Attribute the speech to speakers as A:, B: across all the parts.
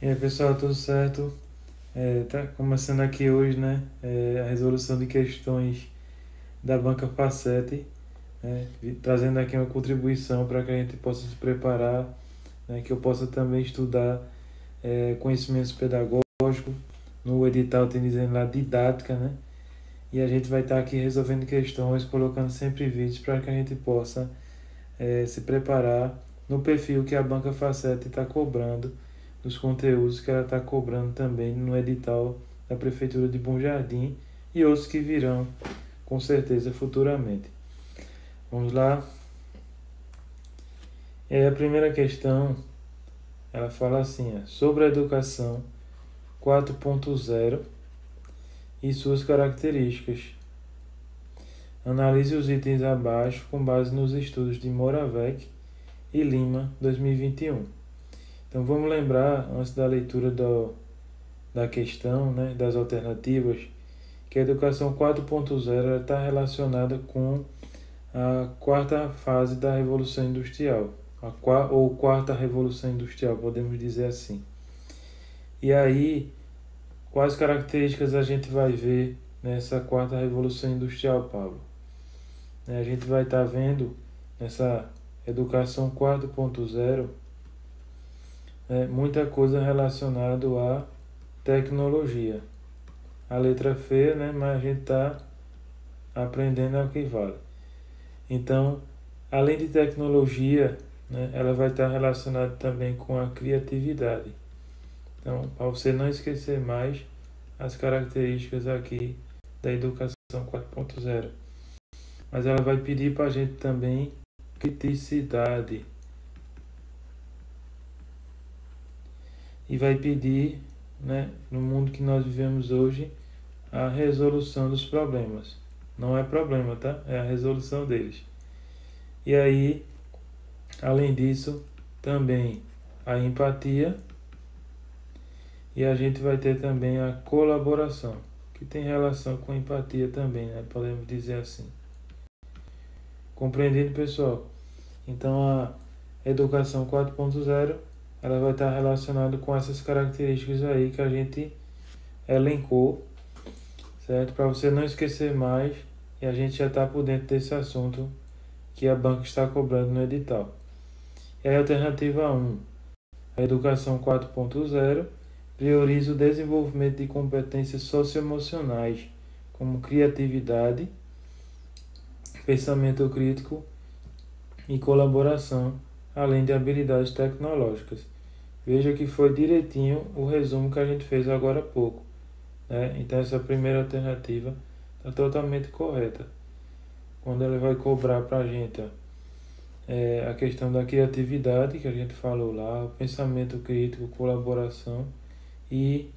A: E aí pessoal, tudo certo? Tá começando aqui hoje, né, a resolução de questões da banca Facete, né, trazendo aqui uma contribuição para que a gente possa se preparar, né, que eu possa também estudar conhecimentos pedagógicos. No edital tem dizendo lá didática, né, e a gente vai estar aqui resolvendo questões, colocando sempre vídeos para que a gente possa se preparar no perfil que a banca Facete está cobrando, dos conteúdos que ela está cobrando também no edital da Prefeitura de Bom Jardim e outros que virão com certeza futuramente. Vamos lá. E aí a primeira questão, ela fala assim, sobre a educação 4.0 e suas características. Analise os itens abaixo com base nos estudos de Moravec e Lima 2021. Então vamos lembrar, antes da leitura da questão, né, das alternativas, que a educação 4.0 está relacionada com a quarta fase da Revolução Industrial, ou quarta Revolução Industrial, podemos dizer assim. E aí, quais características a gente vai ver nessa quarta Revolução Industrial, Pablo? A gente vai estar vendo nessa educação 4.0 muita coisa relacionada à tecnologia. A letra é feia, né? Mas a gente está aprendendo ao que vale. Então, além de tecnologia, né, ela vai estar relacionada também com a criatividade. Então, para você não esquecer mais as características aqui da educação 4.0. Mas ela vai pedir para a gente também criticidade. E vai pedir, né, no mundo que nós vivemos hoje, a resolução dos problemas. Não é problema, tá? É a resolução deles. E aí, além disso, também a empatia, e a gente vai ter também a colaboração, que tem relação com a empatia também, né? Podemos dizer assim. Compreendido, pessoal? Então, a educação 4.0 ela vai estar relacionada com essas características aí que a gente elencou, certo? Para você não esquecer mais, e a gente já está por dentro desse assunto que a banca está cobrando no edital. E a alternativa 1, a educação 4.0 prioriza o desenvolvimento de competências socioemocionais, como criatividade, pensamento crítico e colaboração, além de habilidades tecnológicas. Veja que foi direitinho o resumo que a gente fez agora há pouco, né? Então essa primeira alternativa está totalmente correta. Quando ela vai cobrar para a gente a questão da criatividade, que a gente falou lá, o pensamento crítico, colaboração e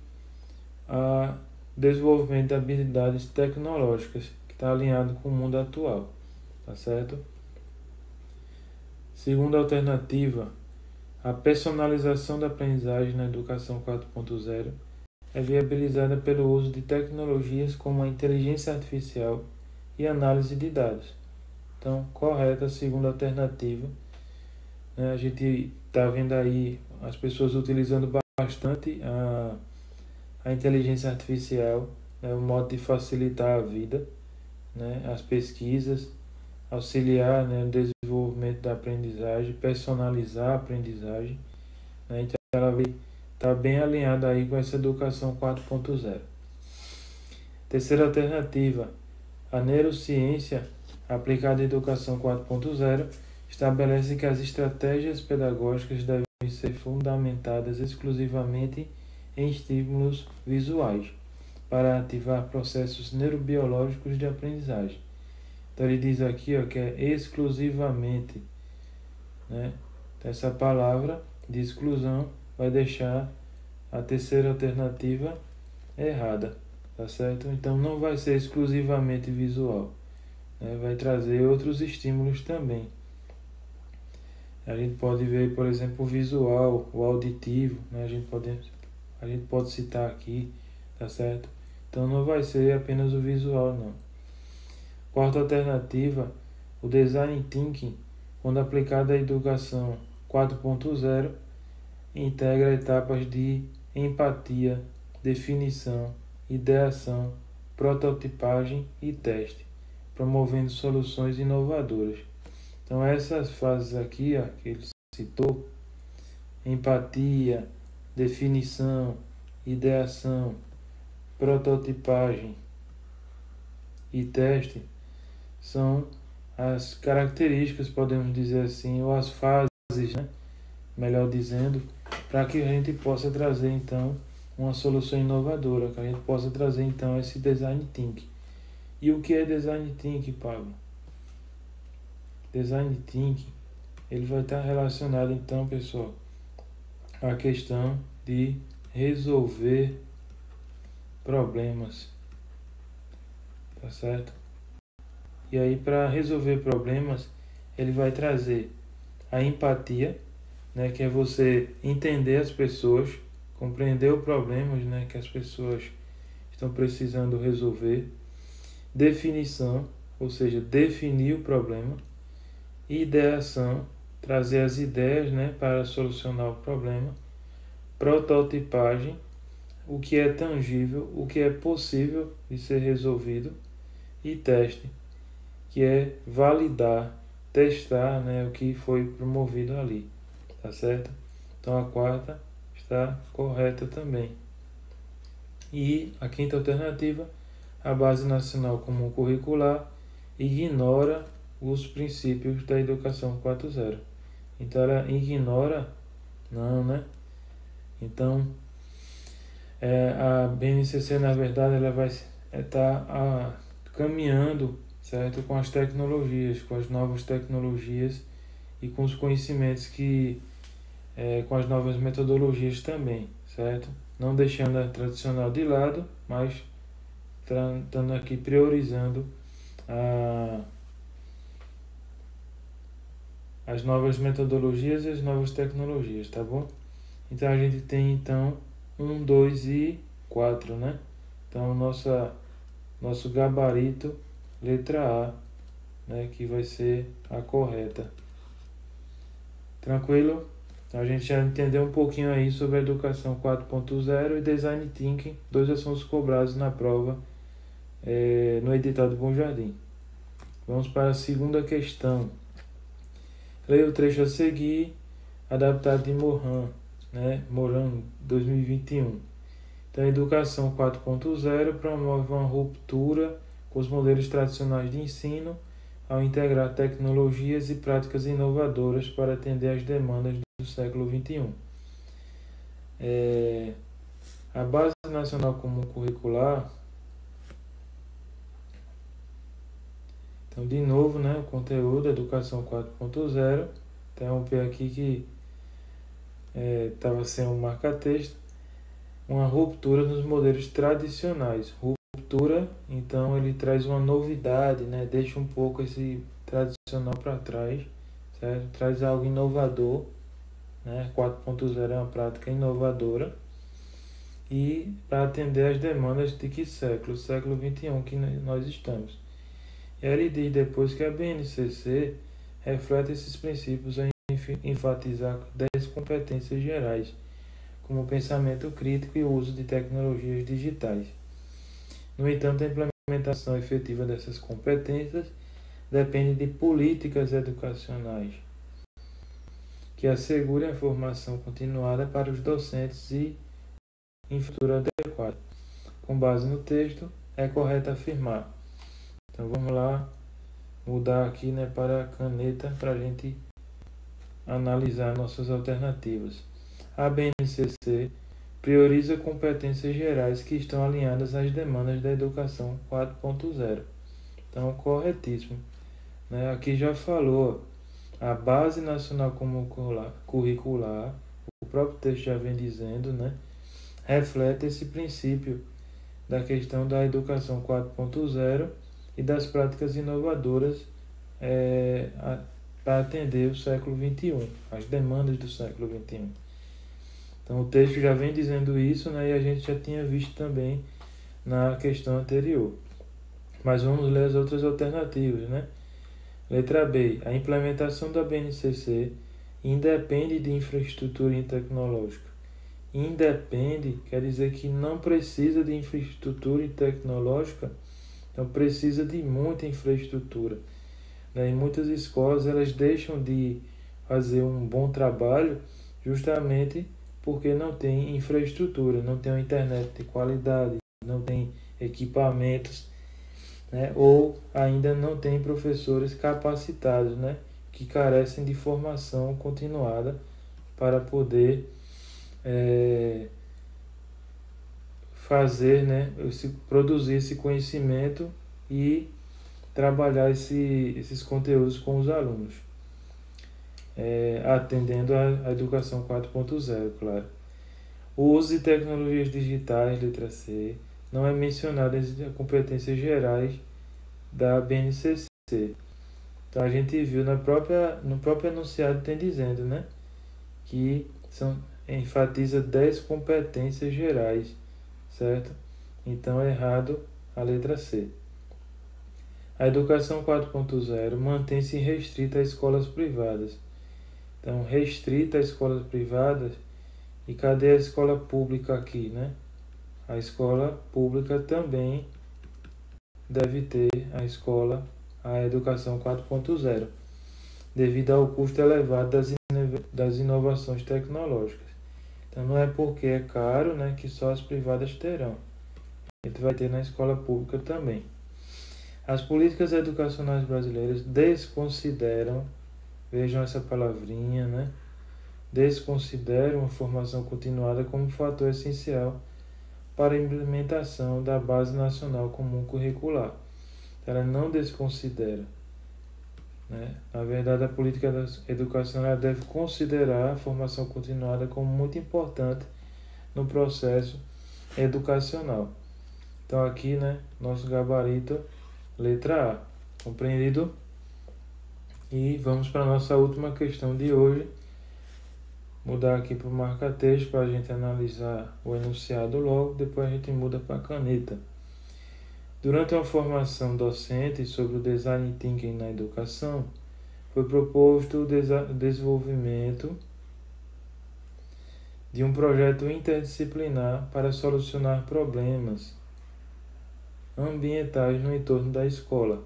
A: a desenvolvimento de habilidades tecnológicas, que está alinhado com o mundo atual, tá certo? Segunda alternativa, a personalização da aprendizagem na educação 4.0 é viabilizada pelo uso de tecnologias como a inteligência artificial e análise de dados. Então, correta a segunda alternativa. A gente está vendo aí as pessoas utilizando bastante a inteligência artificial, o modo de facilitar a vida, as pesquisas, auxiliar no desenvolvimento da aprendizagem, personalizar a aprendizagem. Então ela está bem alinhada aí com essa educação 4.0. Terceira alternativa, a neurociência aplicada à educação 4.0 estabelece que as estratégias pedagógicas devem ser fundamentadas exclusivamente em estímulos visuais, para ativar processos neurobiológicos de aprendizagem. Então ele diz aqui que é exclusivamente, né? Essa palavra de exclusão vai deixar a terceira alternativa errada, tá certo? Então não vai ser exclusivamente visual, né? Vai trazer outros estímulos também. A gente pode ver, por exemplo, o visual, o auditivo, né? A gente pode citar aqui, tá certo? Então não vai ser apenas o visual, não. Quarta alternativa, o design thinking, quando aplicado à educação 4.0, integra etapas de empatia, definição, ideação, prototipagem e teste, promovendo soluções inovadoras. Então essas fases aqui, ó, que ele citou, empatia, definição, ideação, prototipagem e teste, são as características, podemos dizer assim, ou as fases, né? Melhor dizendo, para que a gente possa trazer então uma solução inovadora, que a gente possa trazer então esse design thinking. E o que é design thinking, Pablo? Design thinking, ele vai estar relacionado então, pessoal, à questão de resolver problemas, tá certo? E aí, para resolver problemas, ele vai trazer a empatia, né, que é você entender as pessoas, compreender os problemas, né, que as pessoas estão precisando resolver. Definição, ou seja, definir o problema. Ideação, trazer as ideias, né, para solucionar o problema. Prototipagem, o que é tangível, o que é possível de ser resolvido. E teste, que é validar, testar, né, o que foi promovido ali, tá certo? Então a quarta está correta também. E a quinta alternativa, a Base Nacional Comum Curricular ignora os princípios da Educação 4.0. Então ela ignora, não, né? Então a BNCC, na verdade, ela vai estar caminhando, certo, com as tecnologias, com as novas tecnologias e com os conhecimentos com as novas metodologias também, certo? Não deixando a tradicional de lado, mas estando aqui priorizando as novas metodologias e as novas tecnologias, tá bom? Então a gente tem então 1, 2 e 4, né? Então nosso gabarito, letra A, né, que vai ser a correta. Tranquilo? Então a gente já entendeu um pouquinho aí sobre a Educação 4.0 e Design Thinking, 2 assuntos cobrados na prova no edital do Bom Jardim. Vamos para a segunda questão. Leia o trecho a seguir, adaptado de Morin, né? Morin 2021. Então, a Educação 4.0 promove uma ruptura com os modelos tradicionais de ensino ao integrar tecnologias e práticas inovadoras para atender às demandas do século XXI. A Base Nacional Comum Curricular, então, de novo, né, o conteúdo, Educação 4.0, interromper aqui que estava sem um marca-texto, uma ruptura nos modelos tradicionais. Ruptura, então, ele traz uma novidade, né, deixa um pouco esse tradicional para trás, certo? Traz algo inovador, né? 4.0 é uma prática inovadora e para atender às demandas de que século? Século XXI que nós estamos. E aí ele diz depois que a BNCC reflete esses princípios em enfatizar 10 competências gerais, como pensamento crítico e o uso de tecnologias digitais. No entanto, a implementação efetiva dessas competências depende de políticas educacionais que assegurem a formação continuada para os docentes e infraestrutura adequada. Com base no texto, é correto afirmar. Então vamos lá mudar aqui, né, para a caneta para a gente analisar nossas alternativas. A BNCC prioriza competências gerais que estão alinhadas às demandas da Educação 4.0. Então, corretíssimo. Né? Aqui já falou, a Base Nacional Comum Curricular, o próprio texto já vem dizendo, né, reflete esse princípio da questão da Educação 4.0 e das práticas inovadoras para atender o século XXI, as demandas do século XXI. Então o texto já vem dizendo isso, né, e a gente já tinha visto também na questão anterior. Mas vamos ler as outras alternativas, né? Letra B. A implementação da BNCC independe de infraestrutura tecnológica Independe quer dizer que não precisa de infraestrutura e tecnológica, então precisa de muita infraestrutura, né? Em muitas escolas elas deixam de fazer um bom trabalho justamente porque não tem infraestrutura, não tem uma internet de qualidade, não tem equipamentos, né? Ou ainda não tem professores capacitados, né? Que carecem de formação continuada para poder fazer, né? Produzir esse conhecimento e trabalhar esses conteúdos com os alunos, atendendo à educação 4.0, claro. O uso de tecnologias digitais, letra C, não é mencionado entre as competências gerais da BNCC. Então a gente viu no próprio enunciado tem dizendo, né, que enfatiza 10 competências gerais, certo? Então é errado a letra C. A educação 4.0 mantém-se restrita a escolas privadas. Então, restrita a escolas privadas. E cadê a escola pública aqui, né? A escola pública também deve ter a educação 4.0, devido ao custo elevado das inovações tecnológicas. Então, não é porque é caro, né, que só as privadas terão. A gente vai ter na escola pública também. As políticas educacionais brasileiras desconsideram, vejam essa palavrinha, né? Desconsideram a formação continuada como fator essencial para a implementação da Base Nacional Comum Curricular. Ela não desconsidera, né? Na verdade, a política educacional deve considerar a formação continuada como muito importante no processo educacional. Então aqui, né, nosso gabarito, letra A, compreendido? E vamos para a nossa última questão de hoje. Mudar aqui para o marca-texto para a gente analisar o enunciado logo, depois a gente muda para a caneta. Durante uma formação docente sobre o Design Thinking na educação, foi proposto o desenvolvimento de um projeto interdisciplinar para solucionar problemas ambientais no entorno da escola.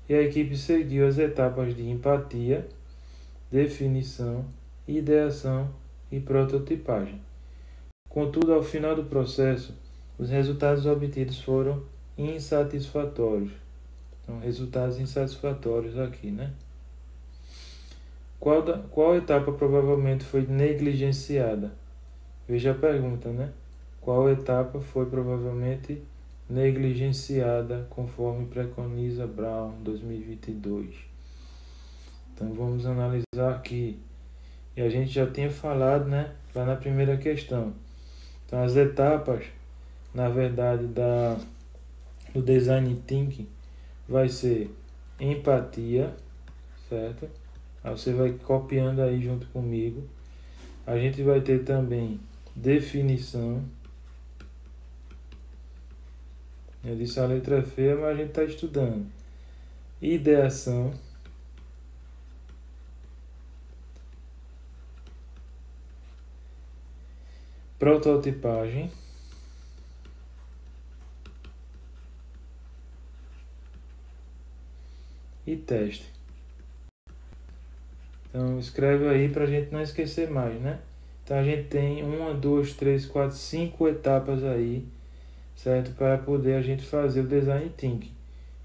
A: E a equipe seguiu as etapas de empatia, definição, ideação e prototipagem. Contudo, ao final do processo, os resultados obtidos foram insatisfatórios. Então, resultados insatisfatórios aqui, né? Qual etapa provavelmente foi negligenciada? Veja a pergunta, né? Qual etapa foi provavelmente negligenciada, conforme preconiza Brown, 2022? Então, vamos analisar aqui. E a gente já tinha falado, né, lá na primeira questão. Então, as etapas, na verdade, do Design Thinking vai ser empatia, certo? Aí você vai copiando aí junto comigo. A gente vai ter também definição. Eu disse a letra é feia, mas a gente está estudando. Ideação. Prototipagem. E teste. Então escreve aí para a gente não esquecer mais, né? Então a gente tem 1, 2, 3, 4, 5 etapas aí, certo? Para poder a gente fazer o Design Thinking.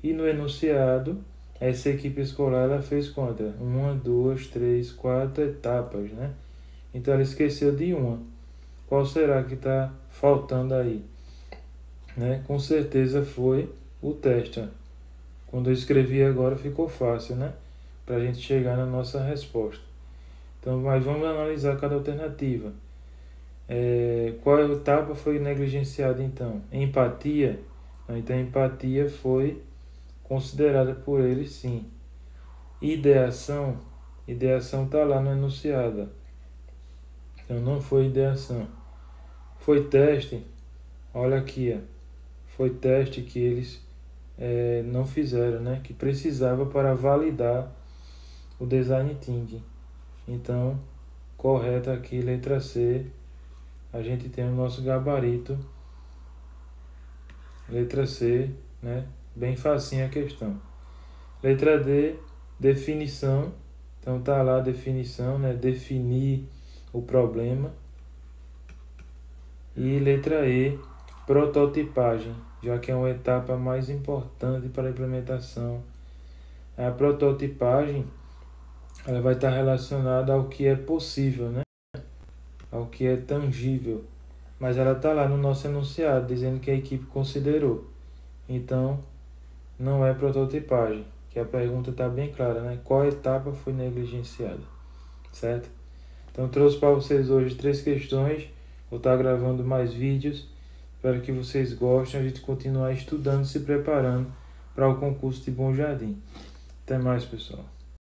A: E no enunciado, essa equipe escolar ela fez quantas? 1, 2, 3, 4 etapas, né? Então ela esqueceu de uma. Qual será que está faltando aí? Né? Com certeza foi o teste. Ó. Quando eu escrevi agora ficou fácil, né? Para a gente chegar na nossa resposta. Então, mas vamos analisar cada alternativa. Qual etapa foi negligenciada então? Empatia. Então, empatia foi considerada por ele, sim. Ideação está lá no enunciado. Então, não foi ideação. Foi teste. Olha aqui, ó. Foi teste que eles não fizeram, né? Que precisava para validar o Design Thinking. Então, correta aqui, letra C, a gente tem o nosso gabarito, letra C, né? Bem facinho a questão. Letra D, definição. Então tá lá a definição, né? Definir o problema. E letra E, prototipagem, já que é uma etapa mais importante para a implementação. A prototipagem, ela vai estar relacionada ao que é possível, né? Ao que é tangível. Mas ela está lá no nosso enunciado, dizendo que a equipe considerou. Então, não é prototipagem, que a pergunta está bem clara, né? Qual etapa foi negligenciada, certo? Então, trouxe para vocês hoje 3 questões. Vou estar gravando mais vídeos. Espero que vocês gostem. A gente continuar estudando, se preparando para o concurso de Bom Jardim. Até mais, pessoal.